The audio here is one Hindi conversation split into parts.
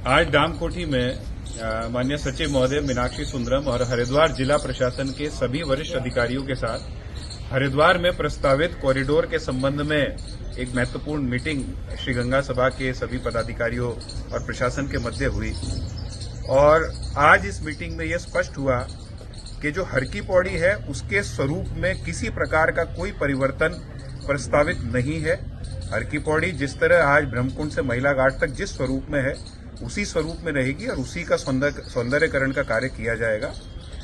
आज डामकोठी में माननीय सचिव महोदय मीनाक्षी सुंदरम और हरिद्वार जिला प्रशासन के सभी वरिष्ठ अधिकारियों के साथ हरिद्वार में प्रस्तावित कॉरिडोर के संबंध में एक महत्वपूर्ण मीटिंग श्री गंगा सभा के सभी पदाधिकारियों और प्रशासन के मध्य हुई। और आज इस मीटिंग में यह स्पष्ट हुआ कि जो हर की पौड़ी है उसके स्वरूप में किसी प्रकार का कोई परिवर्तन प्रस्तावित नहीं है। हर की पौड़ी जिस तरह आज ब्रह्मकुंड से महिला घाट तक जिस स्वरूप में है उसी स्वरूप में रहेगी और उसी का सौंदर्यकरण का कार्य किया जाएगा।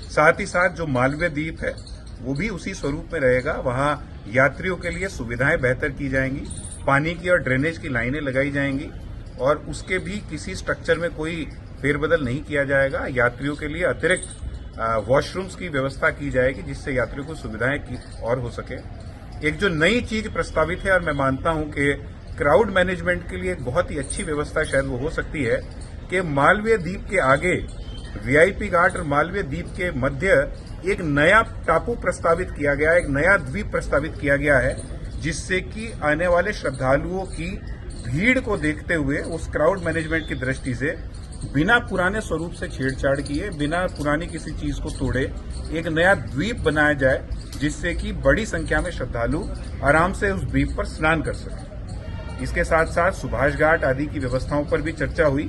साथ ही साथ जो मालवीय द्वीप है वो भी उसी स्वरूप में रहेगा। वहां यात्रियों के लिए सुविधाएं बेहतर की जाएंगी, पानी की और ड्रेनेज की लाइनें लगाई जाएंगी और उसके भी किसी स्ट्रक्चर में कोई फेरबदल नहीं किया जाएगा। यात्रियों के लिए अतिरिक्त वॉशरूम्स की व्यवस्था की जाएगी जिससे यात्रियों को सुविधाएं और हो सके। एक जो नई चीज प्रस्तावित है और मैं मानता हूं कि क्राउड मैनेजमेंट के लिए एक बहुत ही अच्छी व्यवस्था शायद वो हो सकती है कि मालवीय द्वीप के आगे वीआईपी घाट और मालवीय द्वीप के मध्य एक नया टापू प्रस्तावित किया गया है, एक नया द्वीप प्रस्तावित किया गया है जिससे कि आने वाले श्रद्धालुओं की भीड़ को देखते हुए उस क्राउड मैनेजमेंट की दृष्टि से बिना पुराने स्वरूप से छेड़छाड़ किए, बिना पुरानी किसी चीज को तोड़े एक नया द्वीप बनाया जाए जिससे कि बड़ी संख्या में श्रद्धालु आराम से उस द्वीप पर स्नान कर सकें। इसके साथ साथ सुभाष घाट आदि की व्यवस्थाओं पर भी चर्चा हुई।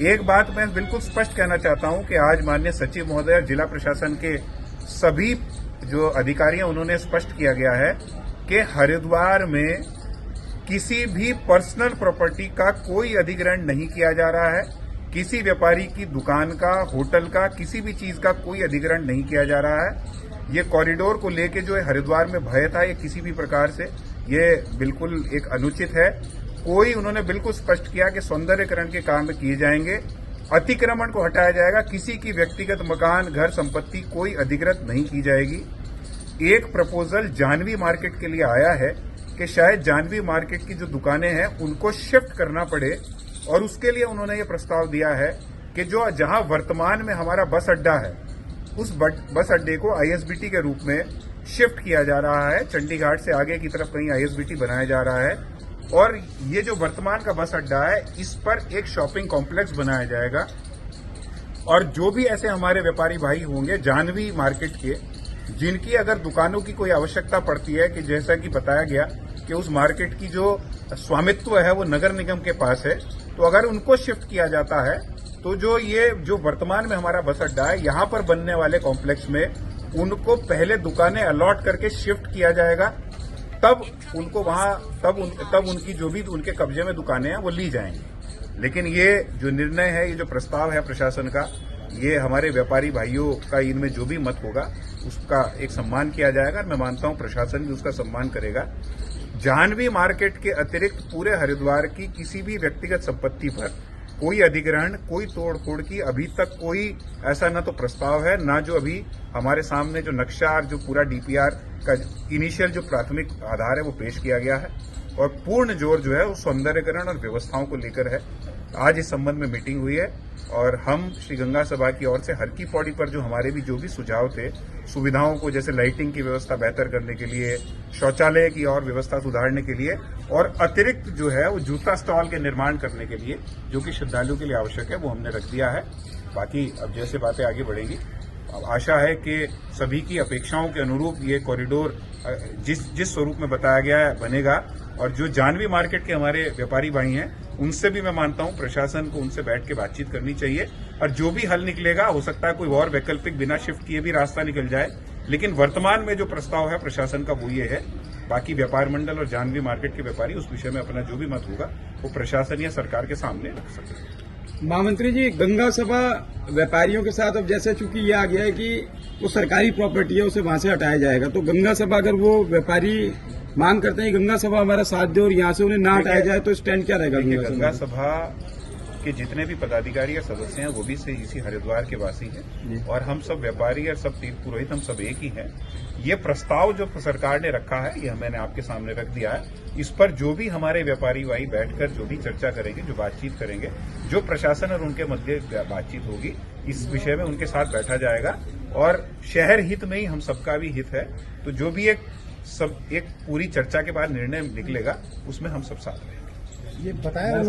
एक बात मैं बिल्कुल स्पष्ट कहना चाहता हूं कि आज माननीय सचिव महोदय और जिला प्रशासन के सभी जो अधिकारी हैं उन्होंने स्पष्ट किया गया है कि हरिद्वार में किसी भी पर्सनल प्रॉपर्टी का कोई अधिग्रहण नहीं किया जा रहा है। किसी व्यापारी की दुकान का, होटल का, किसी भी चीज का कोई अधिग्रहण नहीं किया जा रहा है। ये कॉरिडोर को लेके जो हरिद्वार में भय था ये किसी भी प्रकार से ये बिल्कुल एक अनुचित है। कोई उन्होंने बिल्कुल स्पष्ट किया कि सौंदर्यकरण के काम किए जाएंगे, अतिक्रमण को हटाया जाएगा, किसी की व्यक्तिगत मकान, घर, संपत्ति कोई अधिग्रहण नहीं की जाएगी। एक प्रपोजल जानवी मार्केट के लिए आया है कि शायद जानवी मार्केट की जो दुकानें हैं उनको शिफ्ट करना पड़े और उसके लिए उन्होंने ये प्रस्ताव दिया है कि जो जहां वर्तमान में हमारा बस अड्डा है उस बस अड्डे को आईएसबीटी के रूप में शिफ्ट किया जा रहा है। चंडीगढ़ से आगे की तरफ कहीं आईएसबीटी बनाया जा रहा है और ये जो वर्तमान का बस अड्डा है इस पर एक शॉपिंग कॉम्प्लेक्स बनाया जाएगा। और जो भी ऐसे हमारे व्यापारी भाई होंगे जानवी मार्केट के जिनकी अगर दुकानों की कोई आवश्यकता पड़ती है कि जैसा कि बताया गया कि उस मार्केट की जो स्वामित्व है वो नगर निगम के पास है, तो अगर उनको शिफ्ट किया जाता है तो जो वर्तमान में हमारा बस अड्डा है यहां पर बनने वाले कॉम्प्लेक्स में उनको पहले दुकानें अलॉट करके शिफ्ट किया जाएगा, तब उनको वहां तब उनकी जो भी उनके कब्जे में दुकानें हैं वो ली जाएंगी। लेकिन ये जो निर्णय है, ये जो प्रस्ताव है प्रशासन का, ये हमारे व्यापारी भाइयों का इनमें जो भी मत होगा उसका एक सम्मान किया जाएगा। मैं मानता हूं प्रशासन भी उसका सम्मान करेगा। जानवी मार्केट के अतिरिक्त पूरे हरिद्वार की किसी भी व्यक्तिगत संपत्ति पर कोई अधिग्रहण, कोई तोड़फोड़ की अभी तक कोई ऐसा न तो प्रस्ताव है, ना जो अभी हमारे सामने जो नक्शा और जो पूरा डीपीआर का इनिशियल जो प्राथमिक आधार है वो पेश किया गया है और पूर्ण जोर जो है वो सौंदर्यकरण और व्यवस्थाओं को लेकर है। आज इस संबंध में मीटिंग हुई है और हम श्री गंगा सभा की ओर से हर की पौड़ी पर जो हमारे भी जो भी सुझाव थे, सुविधाओं को जैसे लाइटिंग की व्यवस्था बेहतर करने के लिए, शौचालय की और व्यवस्था सुधारने के लिए और अतिरिक्त जो है वो जूता स्टॉल के निर्माण करने के लिए जो कि श्रद्धालुओं के लिए आवश्यक है वो हमने रख दिया है। बाकी अब जैसे बातें आगे बढ़ेंगी, अब आशा है कि सभी की अपेक्षाओं के अनुरूप ये कॉरिडोर जिस स्वरूप में बताया गया है बनेगा। और जो जानवी मार्केट के हमारे व्यापारी भाई हैं उनसे भी मैं मानता हूं प्रशासन को उनसे बैठ के बातचीत करनी चाहिए और जो भी हल निकलेगा हो सकता है कोई और वैकल्पिक बिना शिफ्ट किए भी रास्ता निकल जाए, लेकिन वर्तमान में जो प्रस्ताव है प्रशासन का वो ये है। बाकी व्यापार मंडल और जानवी मार्केट के व्यापारी उस विषय में अपना जो भी मत होगा वो प्रशासन या सरकार के सामने रख सकते। महामंत्री जी, गंगा सभा व्यापारियों के साथ अब जैसे चूंकि ये आ गया है कि वो सरकारी प्रॉपर्टी है उसे वहां से हटाया जाएगा, तो गंगा सभा अगर वो व्यापारी मांग करते हैं गंगा सभा हमारा साथ दे और यहाँ से उन्हें ना हटाया जाए तो स्टैंड क्या रहेगा? गंगा सभा के जितने भी पदाधिकारी या सदस्य हैं वो भी इसी हरिद्वार के वासी हैं और हम सब व्यापारी और सब तीर्थ पुरोहित हम सब एक ही हैं। ये प्रस्ताव जो सरकार ने रखा है ये मैंने आपके सामने रख दिया है। इस पर जो भी हमारे व्यापारी भाई बैठकर जो भी चर्चा करेंगे, जो बातचीत करेंगे, जो प्रशासन और उनके मध्य बातचीत होगी इस विषय में उनके साथ बैठा जाएगा और शहर हित में ही हम सबका भी हित है। तो जो भी एक पूरी चर्चा के बाद निर्णय निकलेगा उसमें हम सब साथ रहेंगे। ये बताया